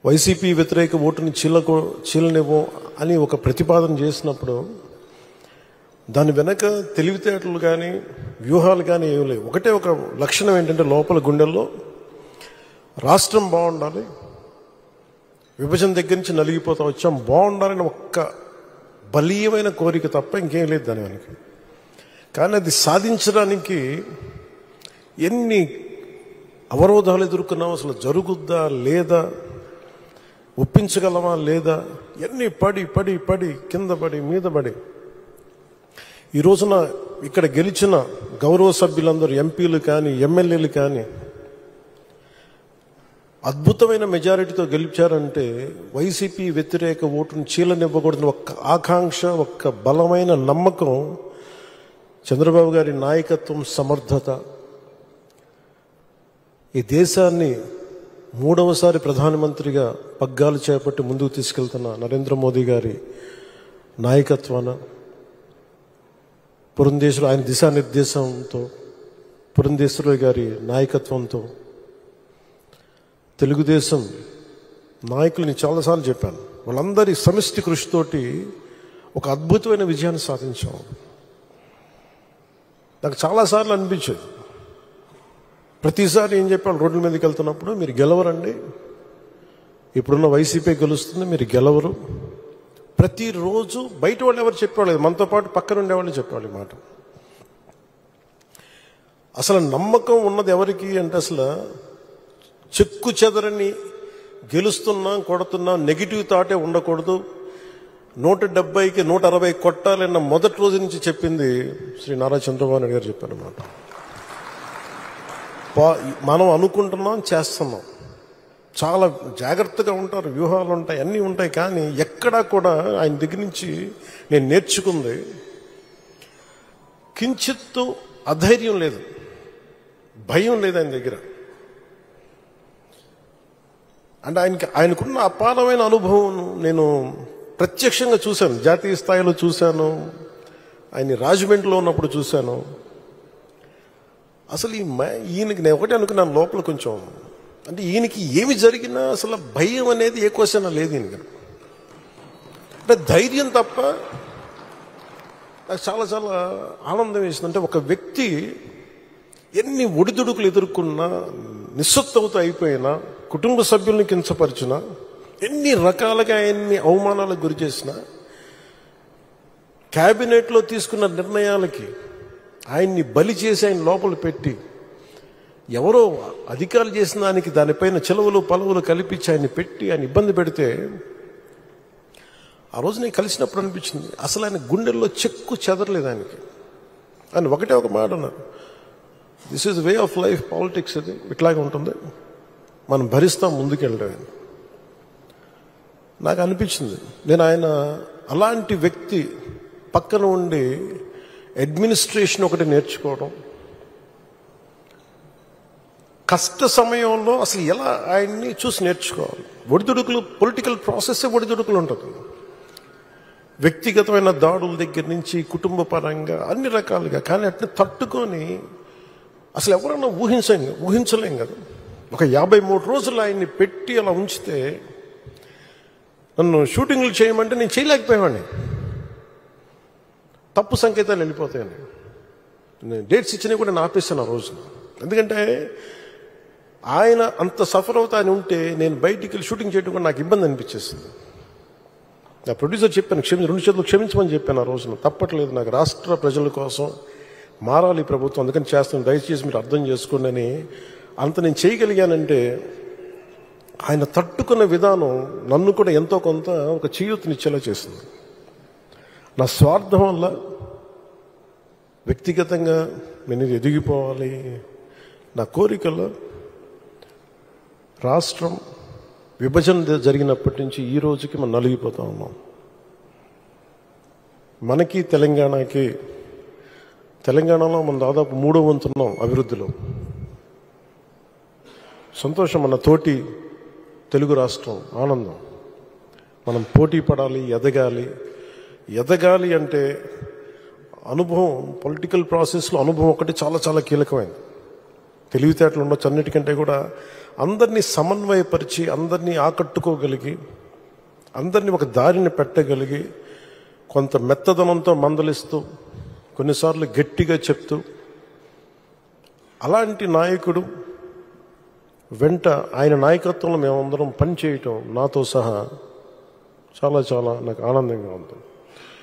YCP వ్యతిరేక ఓటుని చీలనివ్వం అని ఒక ప్రతిపాదన చేసినప్పుడు దాని వెనక తెలివితేటలు కానీ వ్యూహాలు కానీ ఏమి లేవు. ఒకటే ఒక లక్షణం ఏంటంటే లోపల గుండెల్లో రాష్ట్రం బాగుండాలి, విభజన దగ్గర నుంచి నలిగిపోతా వచ్చాం, బాగుండాలని ఒక్క బలీయమైన కోరిక తప్ప ఇంకేం లేదు దాని వెనక. కానీ అది సాధించడానికి ఎన్ని అవరోధాలు ఎదుర్కొన్నాం, అసలు జరుగుద్దా లేదా, ఒప్పించగలమా లేదా, ఎన్ని పడి పడి పడి కింద పడి మీద పడి ఈ రోజున ఇక్కడ గెలిచిన గౌరవ సభ్యులందరూ ఎంపీలు కానీ ఎమ్మెల్యేలు కానీ అద్భుతమైన మెజారిటీతో గెలిచారంటే వైసీపీ వ్యతిరేక ఓటును చీలనివ్వకూడదని ఒక్క ఆకాంక్ష, ఒక్క బలమైన నమ్మకం, చంద్రబాబు గారి నాయకత్వం, సమర్థత, ఈ దేశాన్ని మూడవసారి ప్రధానమంత్రిగా పగ్గాలు చేపట్టి ముందుకు తీసుకెళ్తున్న నరేంద్ర మోదీ గారి నాయకత్వాన, పురంధేశ్వరు ఆయన దిశానిర్దేశంతో, పురంధేశ్వరి గారి నాయకత్వంతో, తెలుగుదేశం నాయకులని చాలాసార్లు చెప్పాను, వాళ్ళందరి సమిష్టి కృషితోటి ఒక అద్భుతమైన విజయాన్ని సాధించాం. నాకు చాలాసార్లు అనిపించేది, ప్రతిసారి ఏం చెప్పాను, రోడ్ల మీదకి వెళ్తున్నప్పుడు మీరు గెలవరండి, ఇప్పుడున్న వైసీపీ గెలుస్తుంది, మీరు గెలవరు. ప్రతిరోజు బయట వాళ్ళు ఎవరు చెప్పేవాళ్ళు, మనతో పాటు పక్కన ఉండేవాళ్ళు చెప్పేవాళ్ళు ఈ మాట. అసలు నమ్మకం ఉన్నది ఎవరికి అంటే అసలు చెక్కు చెదరని గెలుస్తున్నాం, కొడుతున్నాం, నెగిటివ్ థాటే ఉండకూడదు, 170కి 160 కొట్టాలన్న మొదటి రోజు నుంచి చెప్పింది శ్రీ నారా చంద్రబాబు నాయుడు గారు చెప్పారన్నమాట. మనం అనుకుంటున్నాం, చేస్తున్నాం, చాలా జాగ్రత్తగా ఉంటారు, వ్యూహాలు ఉంటాయి, అన్నీ ఉంటాయి. కానీ ఎక్కడా కూడా ఆయన దగ్గర నుంచి నేను నేర్చుకుంది కించిత్తు అధైర్యం లేదు, భయం లేదు ఆయన దగ్గర. అంటే ఆయనకున్న అపారమైన అనుభవం నేను ప్రత్యక్షంగా చూశాను, జాతీయ స్థాయిలో చూశాను, ఆయన రాజమండ్రిలో ఉన్నప్పుడు చూశాను. అసలు ఈయనకి నేను ఒకటే అనుకున్నాను లోపల కొంచెం, అంటే ఈయనకి ఏమి జరిగినా అసలు భయం అనేది ఏ క్వశ్చన్ లేదు ఈయనకి. అంటే ధైర్యం తప్ప. నాకు చాలా చాలా ఆనందం వేసింది. అంటే ఒక వ్యక్తి ఎన్ని ఒడిదుడుకులు ఎదుర్కొన్నా, నిస్సత్తువతో అయిపోయినా, కుటుంబ సభ్యుల్ని కించపరిచినా, ఎన్ని రకాలుగా ఎన్ని అవమానాలకు గురి చేసినా, క్యాబినెట్లో తీసుకున్న నిర్ణయాలకి ఆయన్ని బలి చేసి ఆయన లోపల పెట్టి ఎవరో అధికారులు చేసిన దానిపైన చిలవలు పలువులు కల్పించి ఆయన్ని పెట్టి ఆయన ఇబ్బంది పెడితే ఆ రోజు నేను కలిసినప్పుడు అనిపించింది అసలు ఆయన గుండెల్లో చెక్కు చెదరలేదు ఆయనకి. ఆయన ఒకటే ఒక మాట అన్నారు, this is way of life, politics ఇది ఇట్లాగే ఉంటుంది, మనం భరిస్తాం ముందుకెళ్ళడం. నాకు అనిపించింది నేను ఆయన అలాంటి వ్యక్తి పక్కన ఉండి అడ్మినిస్ట్రేషన్ ఒకటి నేర్చుకోవడం, కష్ట సమయంలో అసలు ఎలా ఆయన్ని చూసి నేర్చుకోవాలి. ఒడిదుడుకులు, పొలిటికల్ ప్రాసెస్ ఒడిదుడుకులు ఉంటుంది, వ్యక్తిగతమైన దాడుల దగ్గర నుంచి కుటుంబ పరంగా అన్ని రకాలుగా. కానీ అట్లా తట్టుకొని అసలు ఎవరన్నా ఊహించలేం కదా. ఒక 53 రోజులు ఆయన్ని పెట్టి అలా ఉంచితే, నన్ను షూటింగ్లు చేయమంటే నేను చేయలేకపోయావాడిని, తప్పు సంకేతాలు వెళ్ళిపోతాయని. నేను డేట్స్ ఇచ్చినవి కూడా నేను ఆపేస్తాను ఆ రోజు. ఎందుకంటే ఆయన అంత సఫర్ అవుతా అని ఉంటే నేను బయటికి వెళ్ళి షూటింగ్ చేయడం కూడా నాకు ఇబ్బంది అనిపించేస్తుంది. నా ప్రొడ్యూసర్ చెప్పాను, 2 చేతులు క్షమించమని చెప్పాను ఆ రోజున. తప్పట్లేదు, నాకు రాష్ట్ర ప్రజల కోసం మారాలి ప్రభుత్వం, అందుకని చేస్తాను, దయచేసి మీరు అర్థం చేసుకోండి అని. అంత నేను చేయగలిగానంటే ఆయన తట్టుకున్న విధానం నన్ను కూడా ఎంతో కొంత ఒక చేయూతనిచ్చేలా చేస్తుంది. నా స్వార్థం వల్ల వ్యక్తిగతంగా నేను ఎదిగిపోవాలి, నా కోరికలో రాష్ట్రం విభజన జరిగినప్పటి నుంచి ఈ రోజుకి మనం నలిగిపోతా ఉన్నాం. మనకి తెలంగాణలో మనం దాదాపు 3వ వంతున్నాం అభివృద్ధిలో. సంతోషం, మన తోటి తెలుగు రాష్ట్రం ఆనందం. మనం పోటీ పడాలి, ఎదగాలి అంటే అనుభవం, పొలిటికల్ ప్రాసెస్లో అనుభవం ఒకటి చాలా చాలా కీలకమైంది. తెలివితేటలు ఉండొచ్చు, అన్నిటికంటే కూడా అందరినీ సమన్వయపరిచి, అందరినీ ఆకట్టుకోగలిగి, అందరినీ ఒక దారిని పెట్టగలిగి, కొంత మెత్తదనంతో మందలిస్తూ, కొన్నిసార్లు గట్టిగా చెప్తూ, అలాంటి నాయకుడు వెంట ఆయన నాయకత్వంలో మేమందరం పనిచేయటం నాతో సహా చాలా చాలా నాకు ఆనందంగా ఉంది.